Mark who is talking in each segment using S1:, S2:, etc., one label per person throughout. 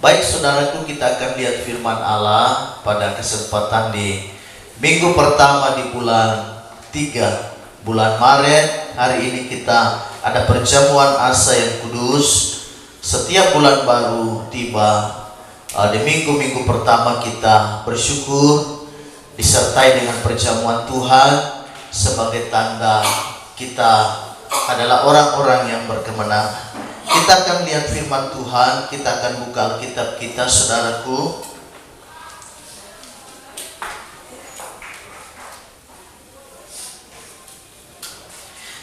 S1: Baik saudaraku, kita akan lihat firman Allah pada kesempatan di minggu pertama di bulan 3 bulan Maret. Hari ini kita ada perjamuan asa yang kudus. Setiap bulan baru tiba, di minggu-minggu pertama kita bersyukur disertai dengan perjamuan Tuhan sebagai tanda kita adalah orang-orang yang berkemenangan. Kita akan lihat firman Tuhan, kita akan buka Alkitab kita, saudaraku.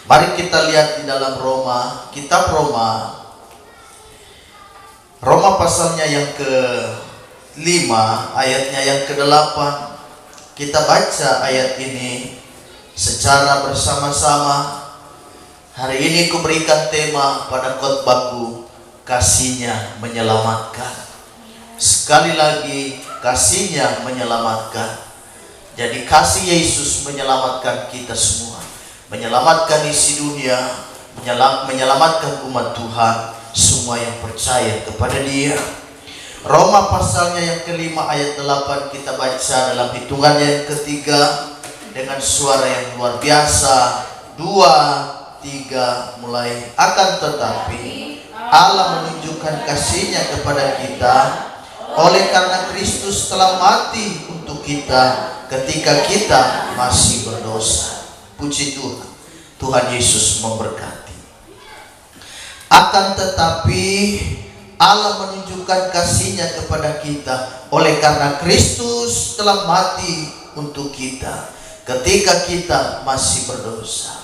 S1: Mari kita lihat di dalam Roma, kitab Roma pasalnya yang ke-5, ayatnya yang ke-8. Kita baca ayat ini secara bersama-sama. Hari ini ku berikan tema pada khotbahku, kasihnya menyelamatkan. Sekali lagi, kasihnya menyelamatkan. Jadi kasih Yesus menyelamatkan kita semua, menyelamatkan isi dunia, menyelamatkan umat Tuhan semua yang percaya kepada Dia. Roma pasalnya yang ke-5 ayat 8 kita baca dalam hitungannya yang ketiga dengan suara yang luar biasa. 2, 3 mulai. Akan tetapi Allah menunjukkan kasih-Nya kepada kita oleh karena Kristus telah mati untuk kita ketika kita masih berdosa. Puji Tuhan. Tuhan Yesus memberkati. Akan tetapi Allah menunjukkan kasih-Nya kepada kita oleh karena Kristus telah mati untuk kita ketika kita masih berdosa.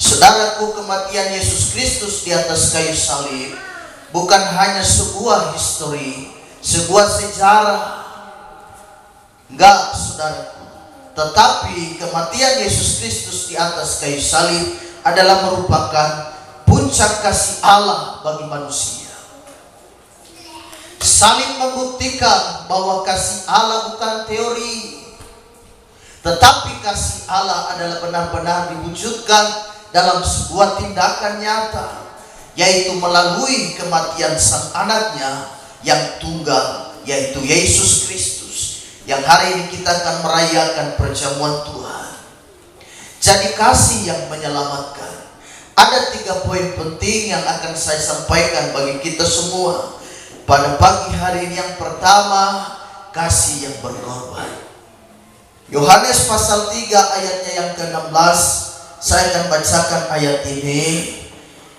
S1: Saudaraku, kematian Yesus Kristus di atas kayu salib bukan hanya sebuah histori, sebuah sejarah. Enggak, saudaraku. Tetapi kematian Yesus Kristus di atas kayu salib adalah merupakan puncak kasih Allah bagi manusia. Salib membuktikan bahwa kasih Allah bukan teori, tetapi kasih Allah adalah benar-benar diwujudkan dalam sebuah tindakan nyata, yaitu melalui kematian sang anaknya yang tunggal, yaitu Yesus Kristus, yang hari ini kita akan merayakan perjamuan Tuhan. Jadi kasih yang menyelamatkan. Ada 3 poin penting yang akan saya sampaikan bagi kita semua pada pagi hari ini. Yang pertama, kasih yang berkorban. Yohanes pasal 3 ayatnya yang ke-16. Saya akan bacakan ayat ini.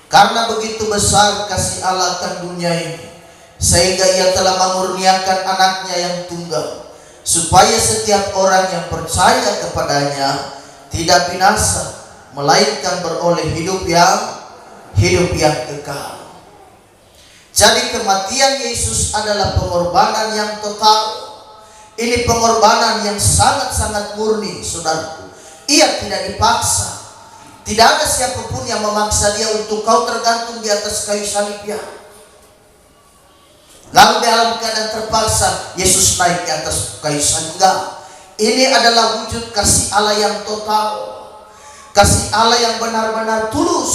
S1: Karena begitu besar kasih Allah akan dunia ini, sehingga Ia telah memurniakan anaknya yang tunggal, supaya setiap orang yang percaya kepadanya tidak binasa, melainkan beroleh hidup yang kekal. Jadi kematian Yesus adalah pengorbanan yang total. Ini pengorbanan yang sangat-sangat murni, saudaraku. Ia tidak dipaksa. Tidak ada siapapun yang memaksa Dia untuk kau tergantung di atas kayu salibnya. Lalu dalam keadaan terpaksa Yesus naik di atas kayu salib. Enggak. Ini adalah wujud kasih Allah yang total. Kasih Allah yang benar-benar tulus.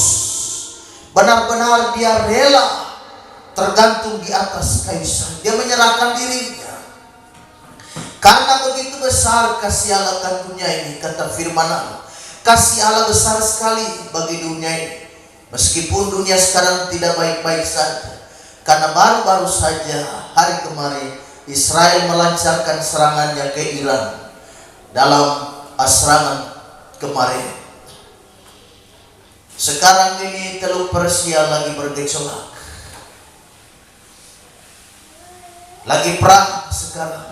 S1: Benar-benar Dia rela tergantung di atas kayu salib. Dia menyerahkan dirinya. Karena begitu besar kasih Allah akan dunia ini, kata firman Allah. Kasih Allah besar sekali bagi dunia ini. Meskipun dunia sekarang tidak baik-baik saja. Karena baru-baru saja hari kemarin Israel melancarkan serangannya ke Iran. Dalam serangan kemarin, sekarang ini Teluk Persia lagi bergejolak. Lagi perang sekarang.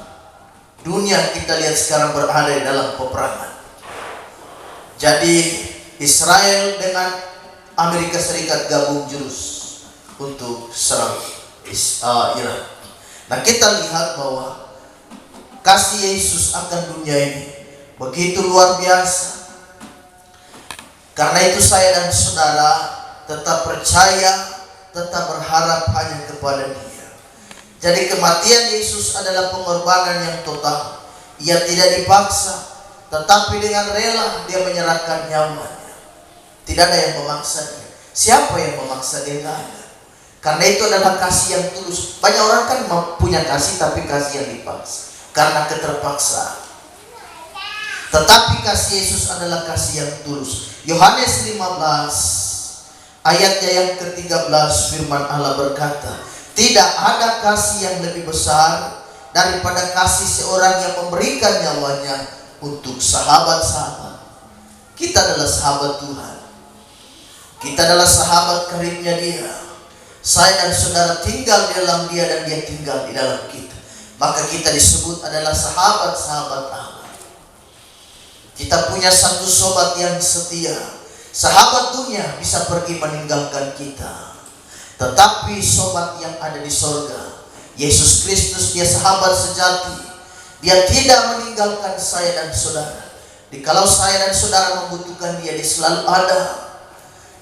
S1: Dunia kita lihat sekarang berada dalam peperangan. Jadi Israel dengan Amerika Serikat gabung jurus untuk serang Iran. Nah, kita lihat bahwa kasih Yesus akan dunia ini begitu luar biasa. Karena itu saya dan saudara tetap percaya, tetap berharap hanya kepada Dia. Jadi kematian Yesus adalah pengorbanan yang total. Ia tidak dipaksa, tetapi dengan rela Dia menyerahkan nyawanya. Tidak ada yang memaksa Dia. Siapa yang memaksa Dia? Tidak ada. Karena itu adalah kasih yang tulus. Banyak orang kan punya kasih tapi kasih yang dipaksa karena keterpaksaan. Tetapi kasih Yesus adalah kasih yang tulus. Yohanes 15 ayatnya yang ke-13, firman Allah berkata, tidak ada kasih yang lebih besar daripada kasih seorang yang memberikan nyawanya untuk sahabat-sahabat. Kita adalah sahabat Tuhan. Kita adalah sahabat karibnya Dia. Saya dan saudara tinggal di dalam Dia dan Dia tinggal di dalam kita. Maka kita disebut adalah sahabat-sahabat Allah. Kita punya satu sobat yang setia. Sahabat dunia bisa pergi meninggalkan kita, tetapi sobat yang ada di sorga, Yesus Kristus, Dia sahabat sejati. Dia tidak meninggalkan saya dan saudara. Jikalau saya dan saudara membutuhkan Dia, Dia selalu ada.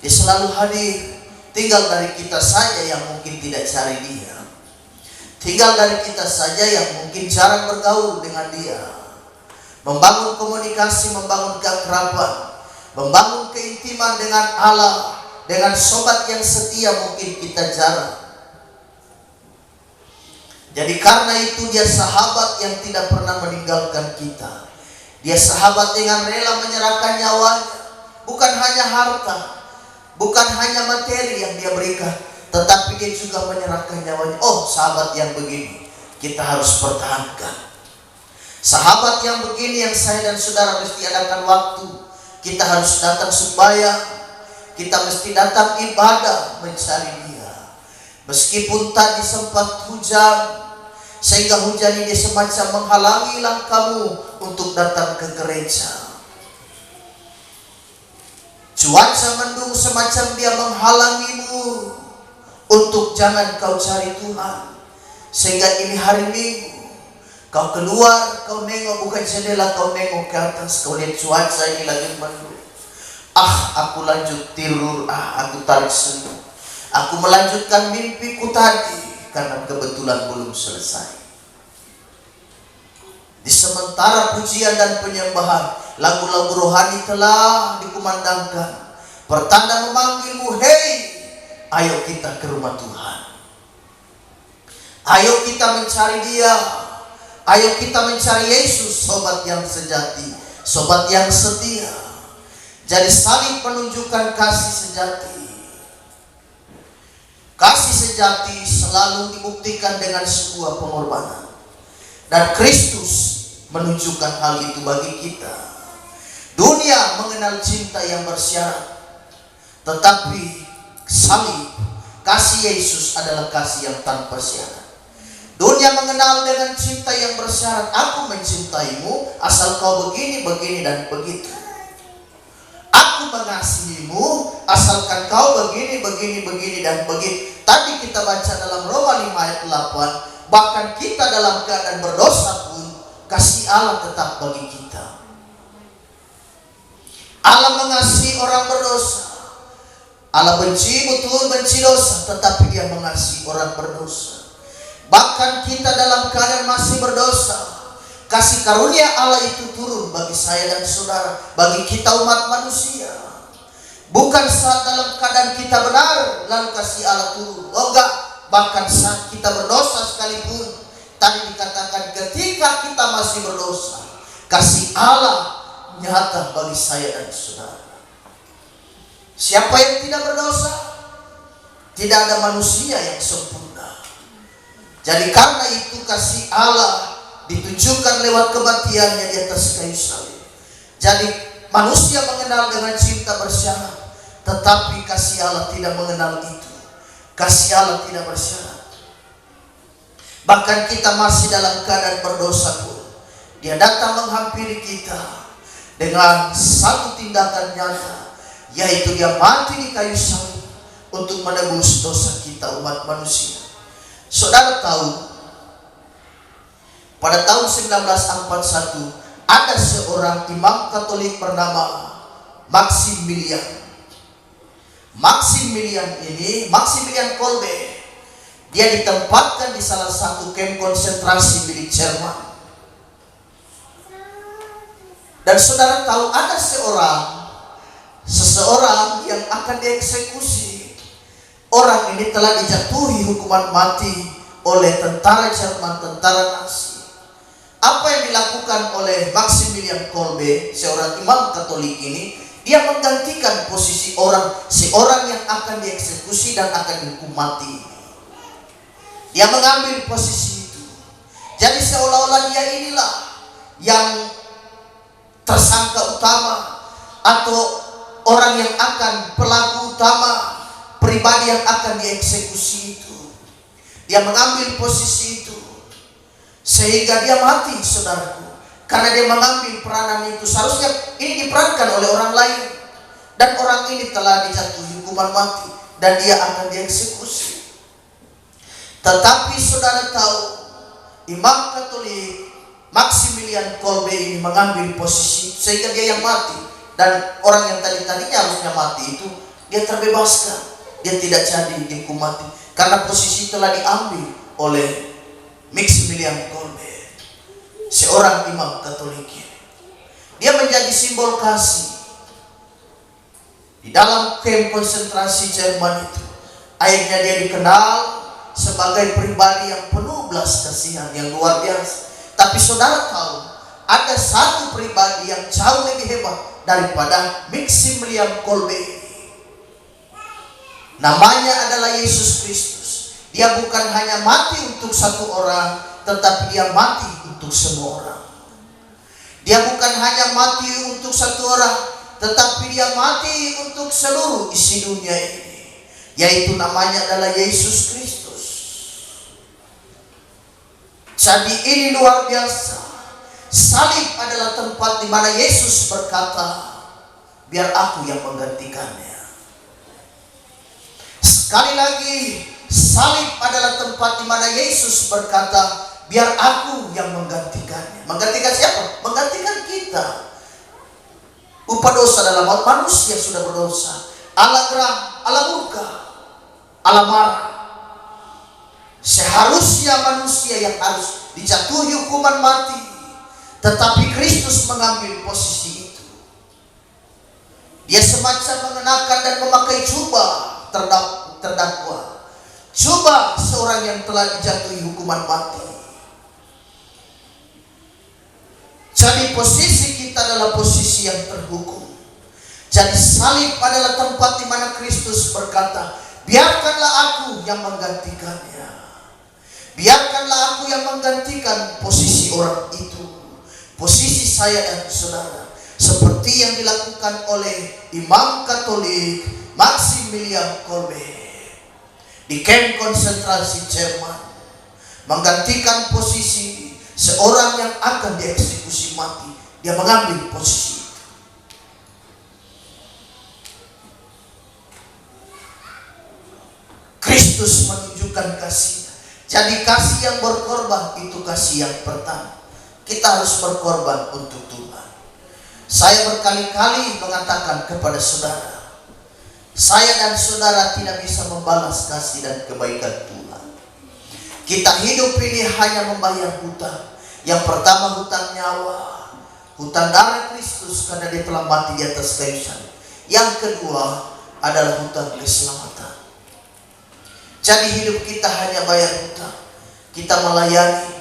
S1: Dia selalu hadir. Tinggal dari kita saja yang mungkin tidak cari Dia. Tinggal dari kita saja yang mungkin jarang bergaul dengan Dia. Membangun komunikasi, membangun keakraban, membangun keintiman dengan Allah, dengan sobat yang setia mungkin kita jarang. Jadi karena itu Dia sahabat yang tidak pernah meninggalkan kita. Dia sahabat dengan rela menyerahkan nyawanya. Bukan hanya harta, bukan hanya materi yang Dia berikan, tetapi Dia juga menyerahkan nyawanya. Oh, sahabat yang begini kita harus pertahankan. Sahabat yang begini yang saya dan saudara mesti adakan waktu. Kita harus datang sembahyang, kita mesti datang ibadah mencari Dia. Meskipun tadi sempat hujan, sehingga hujan ini semacam menghalangi langkahmu untuk datang ke gereja. Cuaca mendung semacam dia menghalangimu untuk jangan kau cari Tuhan. Sehingga ini hari Minggu, kau keluar, kau nengok bukan jendela, kau nengok ke atas, kau lihat cuaca ini lagi mendung. Aku lanjut tidur, aku tarik senyum. Aku melanjutkan mimpiku tadi karena kebetulan belum selesai. Di sementara pujian dan penyembahan, lagu-lagu rohani telah dikumandangkan, pertanda memanggilmu, hei, ayo kita ke rumah Tuhan. Ayo kita mencari Dia. Ayo kita mencari Yesus, sobat yang sejati, sobat yang setia. Jadi saling menunjukkan kasih sejati. Kasih sejati selalu dibuktikan dengan sebuah pengorbanan. Dan Kristus menunjukkan hal itu bagi kita. Dunia mengenal cinta yang bersyarat, tetapi salib, kasih Yesus adalah kasih yang tanpa syarat. Dunia mengenal dengan cinta yang bersyarat. Aku mencintaimu asal kau begini, begini, dan begitu. Aku mengasihimu asalkan kau begini, begini, begini, dan begitu. Tadi kita baca dalam Roma 5 ayat 8, bahkan kita dalam keadaan berdosa pun kasih Allah tetap bagi kita. Allah mengasihi orang berdosa. Allah benci, betul benci dosa, tetapi Dia mengasihi orang berdosa. Bahkan kita dalam keadaan masih berdosa, kasih karunia Allah itu turun bagi saya dan saudara, bagi kita umat manusia. Bukan saat dalam keadaan kita benar lalu kasih Allah turun. Oh enggak, bahkan saat kita berdosa sekalipun. Tadi dikatakan ketika kita masih berdosa, kasih Allah nyata bagi saya dan saudara. Siapa yang tidak berdosa? Tidak ada manusia yang sempurna. Jadi karena itu kasih Allah ditunjukkan lewat kematiannya di atas kayu salib. Jadi manusia mengenal dengan cinta bersyarat, tetapi kasih Allah tidak mengenal itu. Kasih Allah tidak bersyarat. Bahkan kita masih dalam keadaan berdosa pun, Dia datang menghampiri kita dengan satu tindakan nyata, yaitu Dia mati di kayu salib untuk menebus dosa kita umat manusia. Saudara tahu, pada tahun 1941 ada seorang imam Katolik bernama Maximilian. Maximilian Kolbe, dia ditempatkan di salah satu kamp konsentrasi milik Jerman. Dan saudara tahu ada seseorang yang akan dieksekusi. Orang ini telah dijatuhi hukuman mati oleh tentara Jerman, tentara Nazi. Apa yang dilakukan oleh Maximilian Kolbe, seorang imam Katolik ini, dia menggantikan posisi seorang yang akan dieksekusi dan akan dihukum mati. Dia mengambil posisi itu. Jadi seolah-olah dia inilah yang tersangka utama atau orang yang akan pelaku utama, pribadi yang akan dieksekusi itu. Dia mengambil posisi itu sehingga dia mati, saudaraku, karena dia mengambil peranan itu. Seharusnya ini diperankan oleh orang lain, dan orang ini telah dijatuhi hukuman mati dan dia akan dieksekusi. Tetapi saudara tahu, imam Katolik Maximilian Kolbe ini mengambil posisi sehingga dia yang mati, dan orang yang tadinya harusnya mati itu dia terbebaskan. Dia tidak jadi dihukum mati karena posisi telah diambil oleh Maximilian Kolbe, seorang imam Katolik. Dia menjadi simbol kasih di dalam kamp konsentrasi Jerman itu. Akhirnya dia dikenal sebagai pribadi yang penuh belas kasihan yang luar biasa. Tapi saudara tahu, ada satu pribadi yang jauh lebih hebat daripada Maximilian Kolbe. Namanya adalah Yesus Kristus. Dia bukan hanya mati untuk satu orang, tetapi dia mati untuk semua orang. Dia bukan hanya mati untuk satu orang, tetapi dia mati untuk seluruh isi dunia ini. Yaitu namanya adalah Yesus Kristus. Jadi ini luar biasa. Salib adalah tempat di mana Yesus berkata, biar aku yang menggantikannya. Sekali lagi, salib adalah tempat di mana Yesus berkata, biar aku yang menggantikannya. Menggantikan siapa? Menggantikan kita. Upah dosa dalam maut, manusia sudah berdosa. Allah geram, Allah murka, Allah marah. Seharusnya manusia yang harus dijatuhi hukuman mati, tetapi Kristus mengambil posisi itu. Dia semacam mengenakan dan memakai jubah terdakwa, jubah seorang yang telah dijatuhi hukuman mati. Jadi posisi kita adalah posisi yang terhukum. Jadi salib adalah tempat di mana Kristus berkata, biarkanlah aku yang menggantikannya. Biarkanlah aku yang menggantikan posisi orang itu, posisi saya dan saudara, seperti yang dilakukan oleh imam Katolik Maximilian Kolbe di kamp konsentrasi Jerman, menggantikan posisi seorang yang akan dieksekusi mati. Dia mengambil posisi itu. Kristus menunjukkan kasih. Jadi kasih yang berkorban itu kasih yang pertama. Kita harus berkorban untuk Tuhan. Saya berkali-kali mengatakan kepada saudara, saya dan saudara tidak bisa membalas kasih dan kebaikan Tuhan. Kita hidup ini hanya membayar hutang. Yang pertama hutang nyawa, hutang darah Kristus karena dia telah mati di atas kayu salib. Yang kedua adalah hutang keselamatan. Jadi hidup kita hanya bayar hutang. Kita melayani.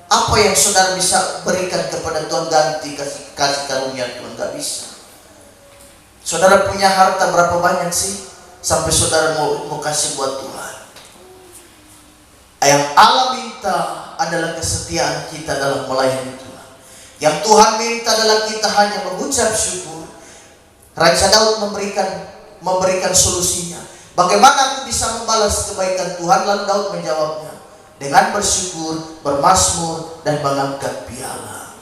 S1: Apa yang saudara bisa berikan kepada Tuhan ganti kasih karunia Tuhan? Gak bisa. Saudara punya harta berapa banyak sih sampai saudara mau kasih buat Tuhan? Yang Allah minta adalah kesetiaan kita dalam melayani Tuhan. Yang Tuhan minta adalah kita hanya mengucap syukur. Raja Daud memberikan solusinya. Bagaimana aku bisa membalas kebaikan Tuhan? Lalu Daud menjawabnya dengan bersyukur, bermazmur, dan mengangkat piala.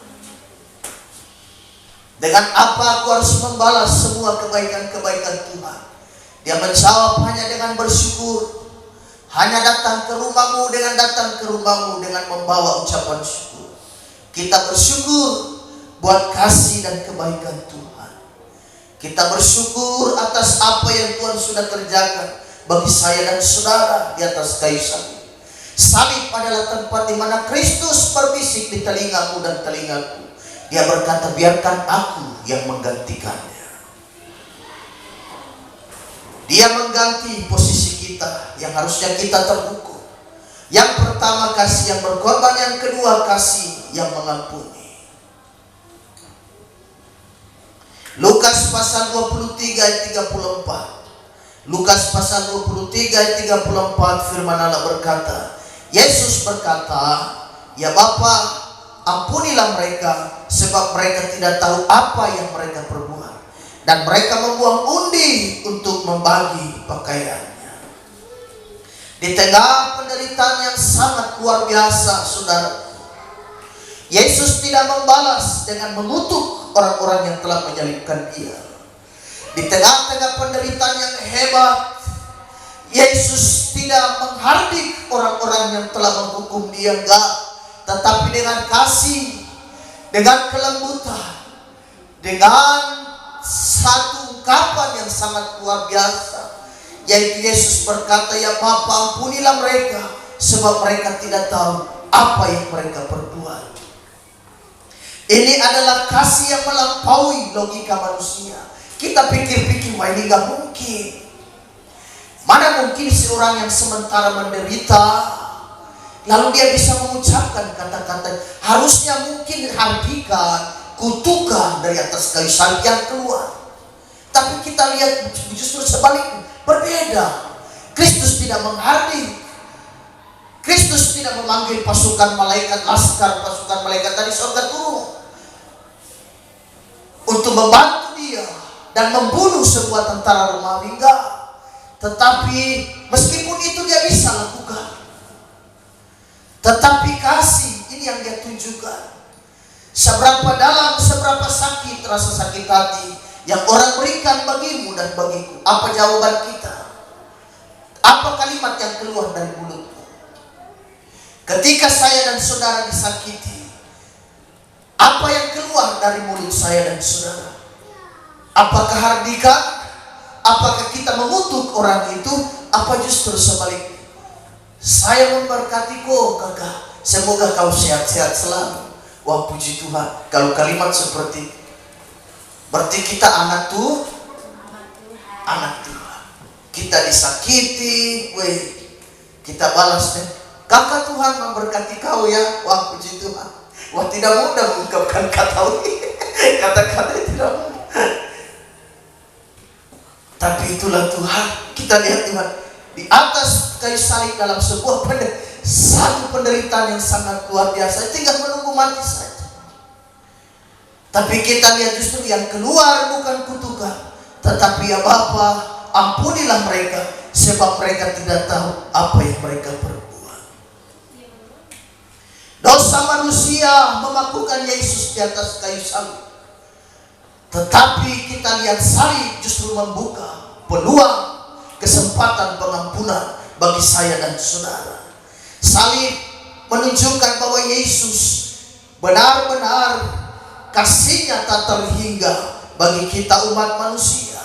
S1: Dengan apa aku harus membalas semua kebaikan-kebaikan Tuhan? Dia menjawab hanya dengan bersyukur. Hanya datang ke rumahmu dengan membawa ucapan syukur. Kita bersyukur buat kasih dan kebaikan Tuhan. Kita bersyukur atas apa yang Tuhan sudah kerjakan bagi saya dan saudara di atas kayu salib. Salib adalah tempat di mana Kristus berbisik di telingamu dan telingaku. Dia berkata, biarkan aku yang menggantikannya. Dia mengganti posisi kita yang harusnya kita terhukum. Yang pertama kasih yang berkorban, yang kedua kasih yang mengampuni. Lukas pasal 23 ayat 34. Lukas pasal 23 ayat 34, firman Allah berkata, Yesus berkata, "Ya Bapa, ampunilah mereka, sebab mereka tidak tahu apa yang mereka perbuat." Dan mereka membuang undi untuk membagi pakaiannya. Di tengah penderitaan yang sangat luar biasa, saudara, Yesus tidak membalas dengan mengutuk orang-orang yang telah menyalibkan Dia. Di tengah-tengah penderitaan yang hebat, Yesus tidak menghardik orang-orang yang telah menghukum Dia, enggak. Tetapi dengan kasih, dengan kelembutan, dengan satu ungkapan yang sangat luar biasa, yaitu Yesus berkata, "Ya Bapa, ampunilah mereka, sebab mereka tidak tahu apa yang mereka perbuat." Ini adalah kasih yang melampaui logika manusia. Kita pikir-pikir, wah ini gak mungkin. Mana mungkin seorang yang sementara menderita, lalu dia bisa mengucapkan kata-kata, harusnya mungkin hardikan, kutukan dari atas kayu salib yang keluar. Tapi kita lihat justru sebaliknya, berbeda. Kristus tidak menghardik. Kristus tidak memanggil pasukan malaikat, laskar pasukan malaikat dari surga turun untuk membantu Dia dan membunuh sebuah tentara Romawi, enggak. Tetapi meskipun itu Dia bisa lakukan, tetapi kasih ini yang Dia tunjukkan. Seberapa dalam, seberapa sakit rasa sakit hati yang orang berikan bagimu dan bagiku. Apa jawaban kita? Apa kalimat yang keluar dari mulutmu? Ketika saya dan saudara disakiti, apa yang keluar dari mulut saya dan saudara? Apakah hardikan? Apakah kita mengutuk orang itu? Apa justru sebaliknya? Saya memberkati kau kakak, semoga kau sehat-sehat selalu. Wah, puji Tuhan. Kalau kalimat seperti itu, berarti kita anak Tuhan. Kita disakiti, kita balas deh, kakak Tuhan memberkati kau ya. Wah, puji Tuhan. Wah, tidak mudah mengungkapkan kata-kata tidak mudah. Tapi itulah Tuhan. Kita lihat Tuhan di atas kayu salib dalam sebuah satu penderitaan yang sangat luar biasa, tinggal menunggu mati saja. Tapi kita lihat justru yang keluar bukan kutukan, tetapi ya Bapa, ampunilah mereka, sebab mereka tidak tahu apa yang mereka perbuat. Dosa manusia memakukan Yesus di atas kayu salib, tetapi kita lihat salib justru membuka peluang, kesempatan pengampunan bagi saya dan saudara. Salib menunjukkan bahwa Yesus benar-benar kasih-Nya tak terhingga bagi kita umat manusia.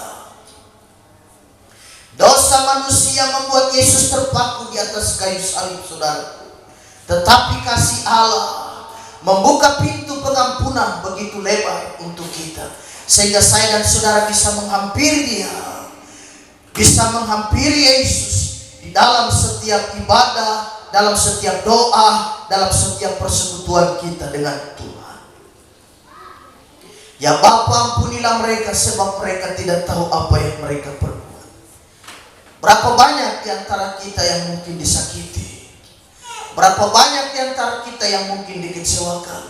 S1: Dosa manusia membuat Yesus terpaku di atas kayu salib, saudara. Tetapi kasih Allah membuka pintu pengampunan begitu lebar untuk kita, sehingga saya dan saudara bisa menghampiri Dia, bisa menghampiri Yesus di dalam setiap ibadah, dalam setiap doa, dalam setiap persekutuan kita dengan Tuhan. Ya Bapa, ampunilah mereka, sebab mereka tidak tahu apa yang mereka perbuat. Berapa banyak di antara kita yang mungkin disakiti, berapa banyak di antara kita yang mungkin dikecewakan.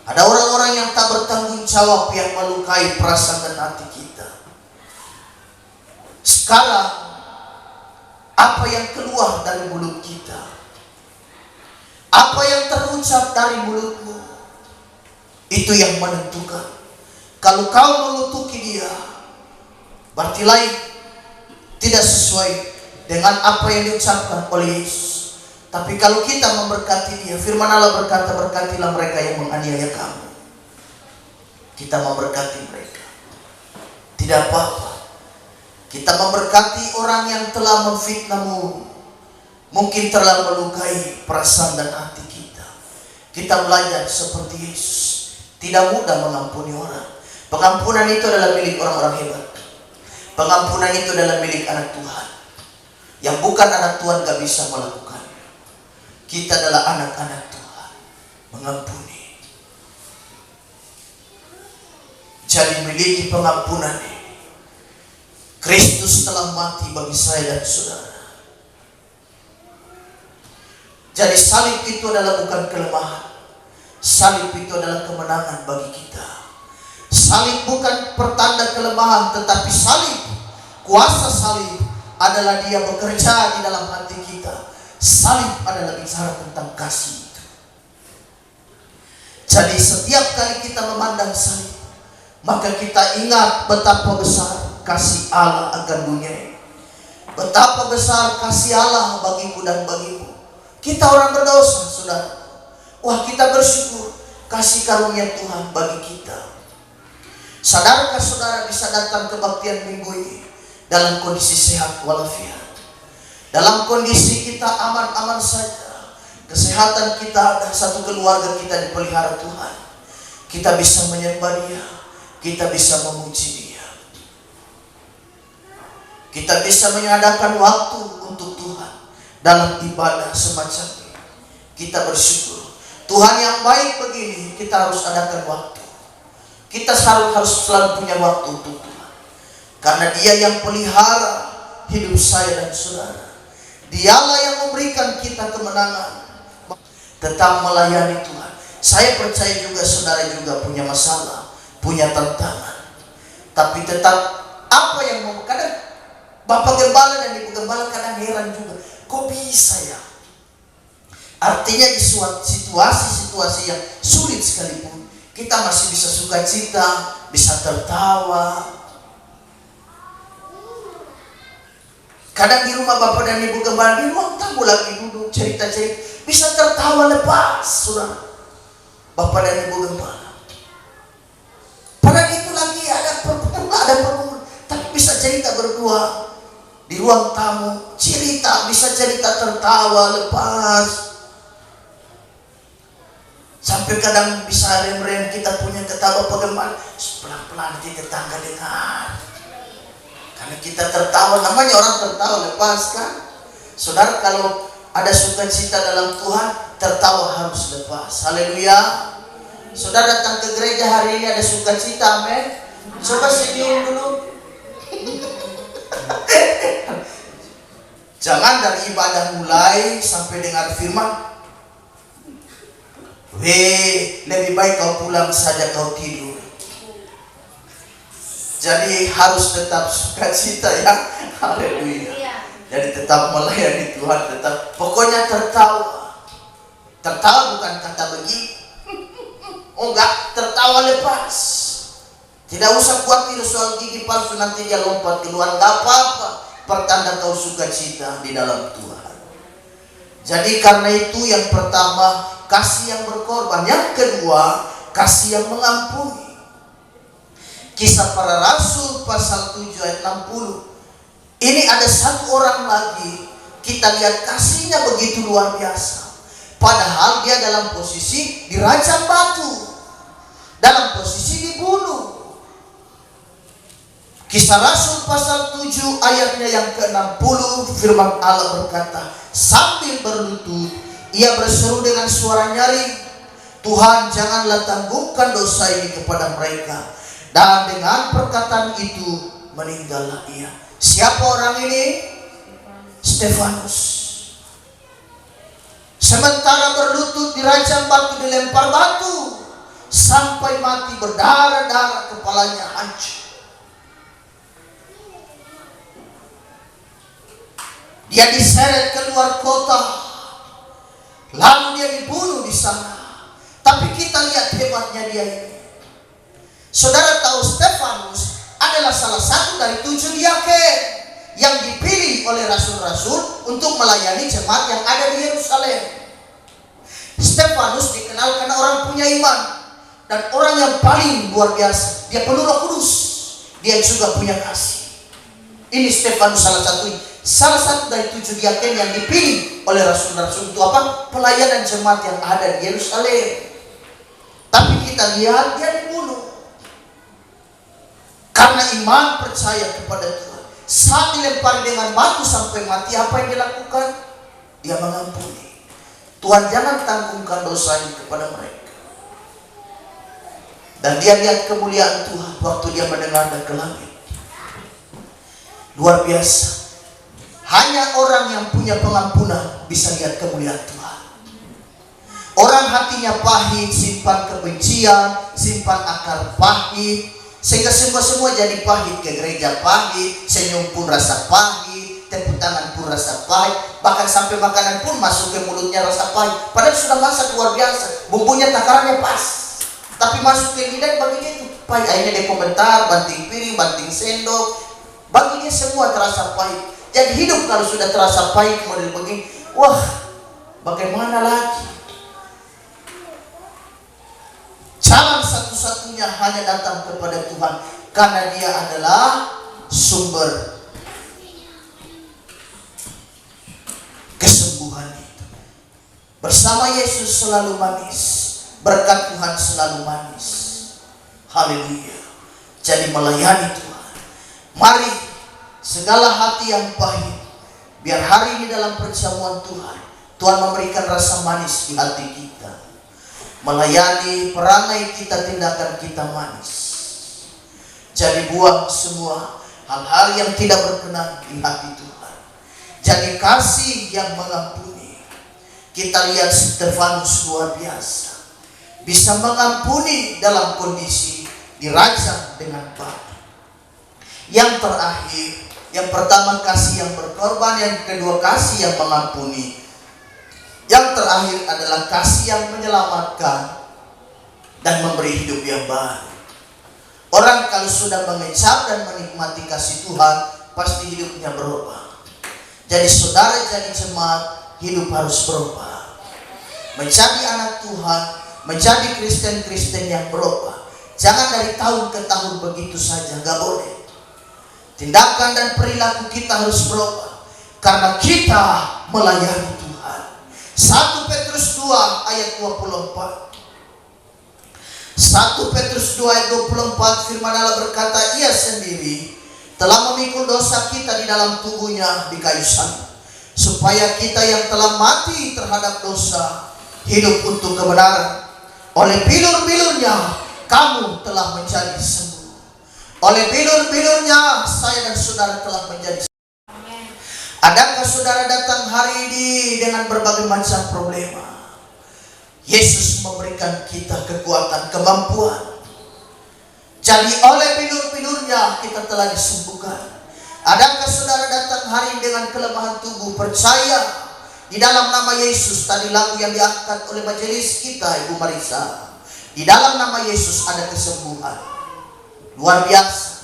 S1: Ada orang-orang yang tak bertanggung jawab yang melukai perasaan dan hati kita. Sekarang, apa yang keluar dari mulut kita, apa yang terucap dari mulutmu, itu yang menentukan. Kalau kau mengutuki dia, berarti lain, tidak sesuai dengan apa yang diucapkan oleh Yesus. Tapi kalau kita memberkati dia, firman Allah berkata, berkatilah mereka yang menganiaya kamu. Kita memberkati mereka, tidak apa-apa. Kita memberkati orang yang telah memfitnahmu, mungkin telah melukai perasaan dan hati kita. Kita belajar seperti Yesus, tidak mudah mengampuni orang. Pengampunan itu adalah milik orang-orang hebat. Pengampunan itu adalah milik anak Tuhan. Yang bukan anak Tuhan gak bisa melakukannya. Kita adalah anak-anak Tuhan, mengampuni. Jadi miliki pengampunan ini. Kristus telah mati bagi saya dan saudara. Jadi salib itu adalah bukan kelemahan. Salib itu adalah kemenangan bagi kita. Salib bukan pertanda kelemahan, tetapi salib, kuasa salib adalah dia bekerja di dalam hati kita. Salib adalah bicara tentang kasih itu. Jadi setiap kali kita memandang salib, maka kita ingat betapa besar kasih Allah akan dunia ini. Betapa besar kasih Allah bagiku dan bagimu. Kita orang berdosa, saudara. Wah, kita bersyukur kasih karunia Tuhan bagi kita. Sadarkah saudara bisa datang kebaktian minggu ini dalam kondisi sehat walafiat, dalam kondisi kita aman-aman saja, kesehatan kita dan satu keluarga kita dipelihara Tuhan. Kita bisa menyembah Dia, kita bisa memuji Dia, kita bisa mengadakan waktu untuk Tuhan dalam ibadah semacam ini. Kita bersyukur Tuhan yang baik begini. Kita harus adakan waktu. Kita harus selalu punya waktu untuk Tuhan, karena Dia yang pelihara hidup saya dan saudara. Dialah yang memberikan kita kemenangan. Tetap melayani Tuhan. Saya percaya juga saudara juga punya masalah, punya tantangan, tapi tetap apa yang mau. Kadang Bapak Gembala dan Ibu Gembala kadang heran juga, kok bisa ya? Artinya di situasi-situasi yang sulit sekalipun, kita masih bisa sukacita, bisa tertawa. Kadang di rumah Bapak dan Ibu Gembala, di ruang tamu lagi duduk cerita-cerita, bisa tertawa lepas, saudara. Bapak dan Ibu Gembala. Padahal itu lagi ada pergumulan, tapi bisa cerita berdua di ruang tamu, bisa cerita tertawa lepas. Sampai kadang bisa rem-rem kita punya ketawa pegeman, pelan-pelan di tetangga dengar. Karena kita tertawa, namanya orang tertawa lepas kan. Saudara, kalau ada sukacita dalam Tuhan, tertawa harus lepas. Haleluya. Saudara datang ke gereja hari ini ada sukacita, amin. Coba senyum dulu. Jangan dari ibadah mulai sampai dengar firman, lebih baik kau pulang saja, kau tidur. Jadi harus tetap sukacita ya. Haleluya. Jadi tetap melayani Tuhan, tetap pokoknya tertawa. Tertawa bukan kata begitu. Oh enggak, tertawa lepas. Tidak usah khawatir soal gigi palsu nanti dia lompat keluar, enggak apa-apa. Pertanda kau sukacita di dalam Tuhan. Jadi karena itu yang pertama, kasih yang berkorban. Yang kedua, kasih yang mengampuni. Kisah Para Rasul pasal 7 ayat 60. Ini ada satu orang lagi, kita lihat kasihnya begitu luar biasa. Padahal dia dalam posisi dirajam batu, dalam posisi dibunuh. Kisah Rasul pasal 7 ayatnya yang ke-60, firman Allah berkata, sambil berlutut ia berseru dengan suara nyaring, Tuhan janganlah tanggungkan dosa ini kepada mereka. Dan dengan perkataan itu meninggallah ia. Siapa orang ini? Stefanus. Sementara berlutut dirajam batu, dilempar batu sampai mati, berdarah-darah, kepalanya hancur. Dia diseret keluar kota, lalu dia dibunuh di sana. Tapi kita lihat hebatnya dia ini. Saudara tahu Stefanus adalah salah satu dari 7 diaken yang dipilih oleh rasul-rasul untuk melayani jemaat yang ada di Yerusalem. Stefanus dikenal karena orang punya iman dan orang yang paling luar biasa. Dia penuh Roh Kudus, dia juga punya kasih. Ini Stefanus salah satu dari 7 diaken yang dipilih oleh rasul-rasul untuk apa? Pelayanan jemaat yang ada di Yerusalem. Tapi kita lihat dia dibunuh. Karena iman percaya kepada Tuhan. Saat dilempari dengan batu sampai mati, apa yang dilakukan? Dia mengampuni. Tuhan jangan tanggungkan dosanya kepada mereka. Dan dia lihat kemuliaan Tuhan waktu dia mendengarkan ke langit. Luar biasa. Hanya orang yang punya pengampunan bisa lihat kemuliaan Tuhan. Orang hatinya pahit, simpan kebencian, simpan akar pahit, sehingga semua jadi pahit. Ke gereja pahit, senyum pun rasa pahit, tepuk tangan pun rasa pahit, bahkan sampai makanan pun masuk ke mulutnya rasa pahit. Padahal sudah masak luar biasa, bumbunya takarannya pas, tapi masuk ke lidah bagi dia itu pahit. Akhirnya dia komentar, banting piring, banting sendok, bagi dia semua terasa pahit. Jadi hidup kalau sudah terasa pahit model begini, wah bagaimana lagi? Jalan satu-satunya hanya datang kepada Tuhan, karena dia adalah sumber kesembuhan itu. Bersama Yesus selalu manis, berkat Tuhan selalu manis. Haleluya. Jadi melayani Tuhan. Mari segala hati yang pahit, biar hari ini dalam perjamuan Tuhan, Tuhan memberikan rasa manis di hati kita. Melayani, perangai kita, tindakan kita manis. Jadi buang semua hal-hal yang tidak berkenan di hati Tuhan. Jadi kasih yang mengampuni. Kita lihat Stefanus luar biasa, bisa mengampuni dalam kondisi dirajam dengan batu. Yang terakhir, yang pertama kasih yang berkorban, yang kedua kasih yang mengampuni. Yang terakhir adalah kasih yang menyelamatkan dan memberi hidup yang baru. Orang kalau sudah mengecap dan menikmati kasih Tuhan, pasti hidupnya berubah. Jadi saudara, jadi jemaat, hidup harus berubah. Menjadi anak Tuhan, menjadi Kristen-Kristen yang berubah. Jangan dari tahun ke tahun begitu saja, gak boleh. Tindakan dan perilaku kita harus berubah, karena kita melayani Tuhan. 1 Petrus 2 ayat 24. 1 Petrus 2 ayat 24, firman Allah berkata, ia sendiri telah memikul dosa kita di dalam tubuhnya di kayu salib, supaya kita yang telah mati terhadap dosa hidup untuk kebenaran. Oleh bilur-bilurnya kamu telah menjadi sembuh. Oleh bilur-bilurnya saya dan saudara telah menjadi sembuh. Adakah saudara datang hari ini dengan berbagai macam problema? Yesus memberikan kita kekuatan, kemampuan. Jadi oleh bilur-bilurnya kita telah disembuhkan. Adakah saudara datang hari ini dengan kelemahan tubuh? Percaya di dalam nama Yesus. Tadi lagu yang diangkat oleh majelis kita, Ibu Marisa, di dalam nama Yesus ada kesembuhan luar biasa.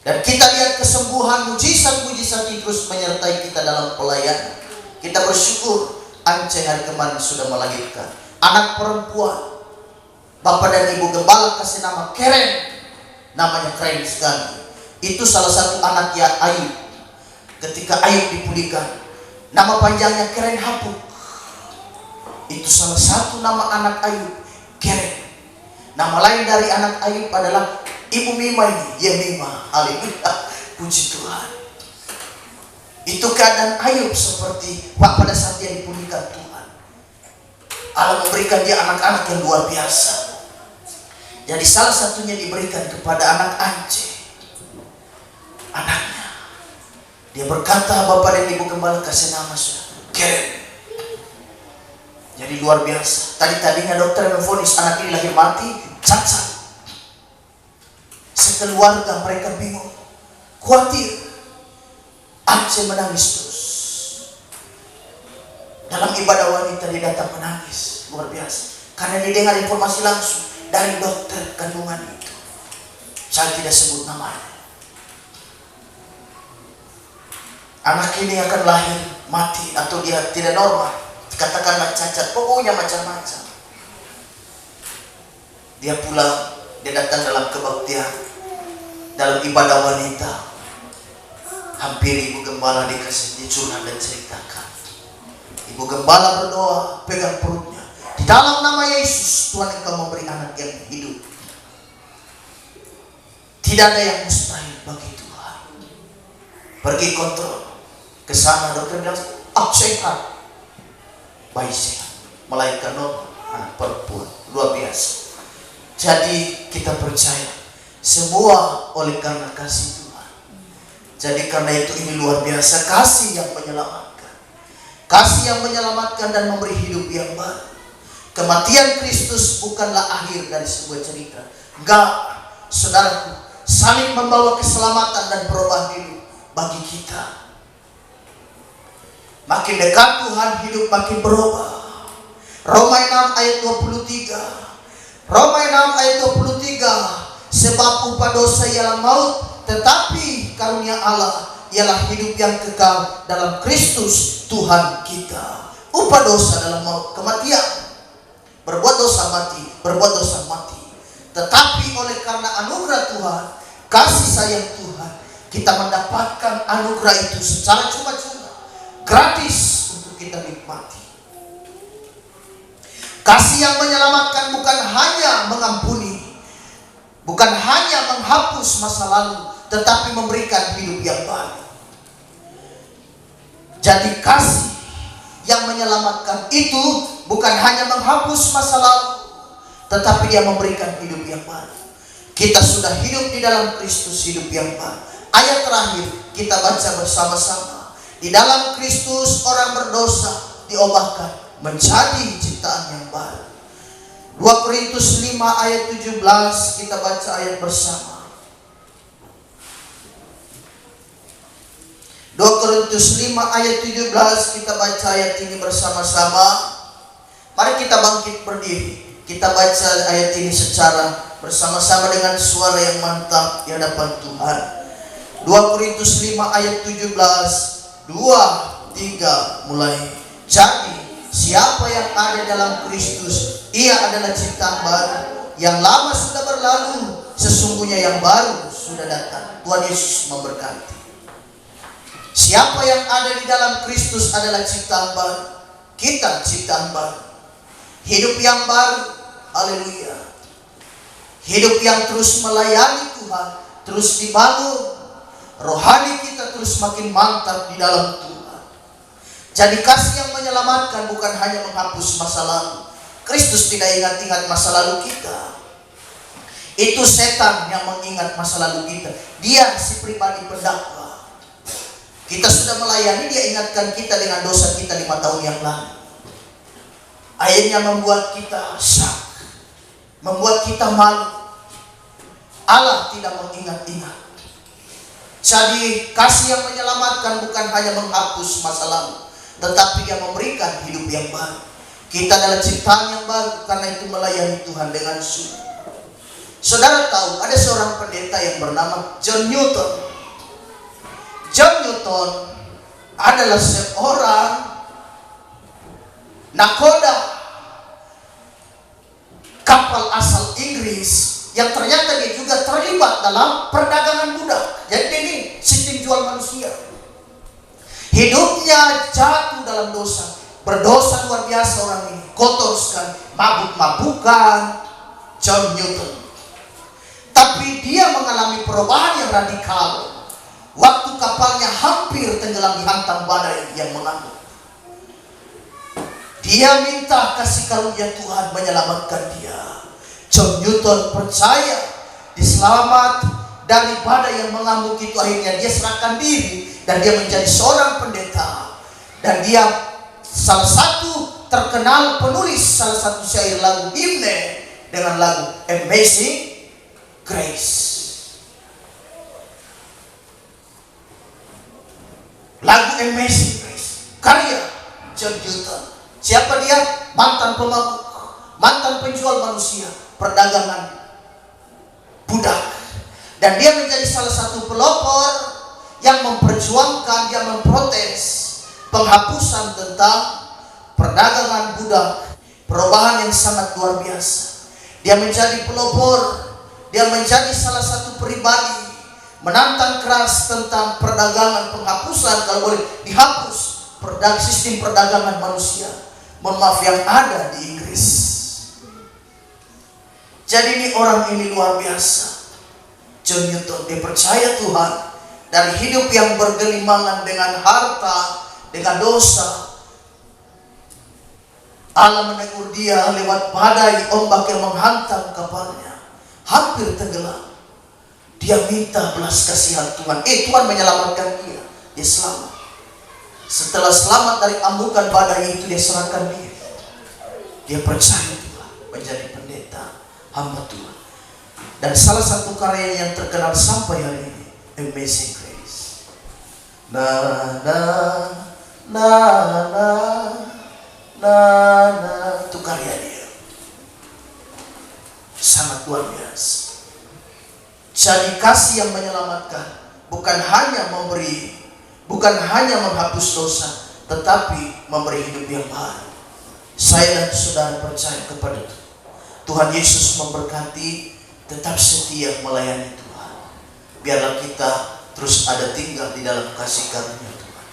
S1: Dan kita lihat kesembuhan, mujizat-mujizat itu terus menyertai kita dalam pelayanan. Kita bersyukur Ance hari kemarin sudah melahirkan anak perempuan. Bapak dan Ibu Gembala kasih nama Keren. Namanya keren sekali. Itu salah satu anak ya Ayub. Ketika Ayub dipulihkan, nama panjangnya Keren Hapuk. Itu salah satu nama anak Ayub, Keren. Nama lain dari anak Ayub adalah Ibu Mima ini, Yemima. Haleluya, puji Tuhan. Itu keadaan Ayub seperti pada saat dia dipulihkan Tuhan. Allah memberikan dia anak-anak yang luar biasa. Jadi salah satunya diberikan kepada anak Ance, anaknya. Dia berkata, Bapak dan Ibu Gembala kasih nama Keren. Jadi luar biasa. Tadinya dokter memvonis anak ini lahir mati, cacat. Sekeluarga mereka bingung, khawatir. Ance menangis terus. Dalam ibadah wanita dia datang menangis luar biasa, karena dia dengar informasi langsung dari dokter kandungan itu. Saya tidak sebut namanya. Anak ini akan lahir mati atau dia tidak normal, katakanlah cacat, pokoknya macam-macam. Dia pulang, dia datang dalam kebaktian, dalam ibadah wanita. Hampir Ibu Gembala dikasih curhat dan ceritakan. Ibu Gembala berdoa, pegang perutnya. Di dalam nama Yesus, Tuhan engkau memberi anak yang hidup. Tidak ada yang mustahil bagi Tuhan. Pergi kontrol ke sana, dokter bilang sehat, bayi sehat, melahirkan anak perempuan, luar biasa. Jadi kita percaya semua oleh karena kasih Tuhan. Jadi karena itu ini luar biasa, kasih yang menyelamatkan. Kasih yang menyelamatkan dan memberi hidup yang baru. Kematian Kristus bukanlah akhir dari sebuah cerita. Enggak, saudaraku, saling membawa keselamatan dan perubahan hidup bagi kita. Makin dekat Tuhan, hidup makin berubah. Roma 6 ayat 23. Roma 6 ayat 23. Sebab upah dosa ialah maut, tetapi karunia Allah ialah hidup yang kekal dalam Kristus Tuhan kita. Upah dosa dalam maut, kematian. Berbuat dosa mati, berbuat dosa mati. Tetapi oleh karena anugerah Tuhan, kasih sayang Tuhan, kita mendapatkan anugerah itu secara cuma-cuma, gratis untuk kita nikmati. Kasih yang menyelamatkan bukan hanya mengampuni, bukan hanya menghapus masa lalu, tetapi memberikan hidup yang baru. Jadi kasih yang menyelamatkan itu bukan hanya menghapus masa lalu, tetapi dia memberikan hidup yang baru. Kita sudah hidup di dalam Kristus, hidup yang baru. Ayat terakhir kita baca bersama-sama. Di dalam Kristus orang berdosa diubahkan menjadi ciptaan yang baru. 2 Korintus 5 ayat 17 kita baca ayat bersama. 2 Korintus 5 ayat 17 kita baca ayat ini bersama-sama. Mari kita bangkit berdiri. Kita baca ayat ini secara bersama-sama dengan suara yang mantap di hadapan Tuhan. 2 Korintus 5 ayat 17. 2, 3 mulai. Jadi siapa yang ada dalam Kristus, ia adalah ciptaan baru. Yang lama sudah berlalu, sesungguhnya yang baru sudah datang. Tuhan Yesus memberkati. Siapa yang ada di dalam Kristus adalah ciptaan baru. Kita ciptaan baru. Hidup yang baru. Haleluya. Hidup yang terus melayani Tuhan, terus dibangun. Rohani kita terus makin mantap di dalam Tuhan. Jadi kasih yang menyelamatkan bukan hanya menghapus masa lalu. Kristus tidak ingat-ingat masa lalu kita. Itu setan yang mengingat masa lalu kita. Dia si pribadi pendakwa. Kita sudah melayani, dia ingatkan kita dengan dosa kita 5 tahun yang lalu. Akhirnya membuat kita syak, membuat kita malu. Allah tidak mengingat-ingat. Jadi kasih yang menyelamatkan bukan hanya menghapus masa lalu, tetapi yang memberikan hidup yang baru. Kita adalah ciptaan yang baru, karena itu melayani Tuhan dengan sungguh. Saudara tahu ada seorang pendeta yang bernama John Newton. John Newton adalah seorang nakoda kapal asal Inggris yang ternyata dia juga terlibat dalam perdagangan budak. Jadi ini sistem jual manusia. Hidupnya jatuh dalam dosa, berdosa luar biasa orang ini, kotor sekali, mabuk-mabukan. John Newton. Tapi dia mengalami perubahan yang radikal. Waktu kapalnya hampir tenggelam dihantam badai yang mengamuk. Dia minta kasih karunia Tuhan menyelamatkan dia. John Newton percaya diselamat dari badai yang mengamuk itu. Akhirnya dia serahkan diri dan dia menjadi seorang pendeta. Dan dia salah satu terkenal penulis salah satu syair lagu himne dengan lagu Amazing Grace. Lagu Amazing Grace, karya John Newton. Siapa dia? Mantan pemabuk, mantan penjual manusia, perdagangan budak. Dan dia menjadi salah satu pelopor yang memperjuangkan, dia memprotes penghapusan tentang perdagangan budak. Perubahan yang sangat luar biasa. Dia menjadi pelopor, dia menjadi salah satu pribadi menantang keras tentang perdagangan, penghapusan, kalau boleh dihapus sistem perdagangan manusia, mohon maaf, yang ada di Inggris. Jadi ini orang ini luar biasa. John Newton, dia percaya Tuhan, dari hidup yang bergelimangan dengan harta, dengan dosa, Allah menegur dia lewat badai ombak yang menghantam kapalnya, hampir tenggelam. Dia minta belas kasihan Tuhan. Tuhan menyelamatkan dia. Dia selamat. Setelah selamat dari amukan badai itu, dia serahkan diri. Dia percaya Tuhan, menjadi pendeta, hamba Tuhan. Dan salah satu karya yang terkenal sampai hari ini, Amazing Grace. Na na na na na na, itu karya dia. Sangat luar biasa. Jadi kasih yang menyelamatkan, bukan hanya memberi, bukan hanya menghapus dosa, tetapi memberi hidup yang baru. Saya dan saudara percaya kepada Tuhan Yesus memberkati. Tetap setia melayani Tuhan. Biarlah kita terus ada tinggal di dalam kasih karunia Tuhan.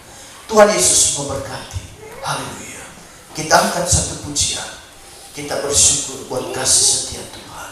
S1: Tuhan Yesus memberkati. Haleluya. Kita angkat satu pujian. Kita bersyukur buat kasih setia Tuhan.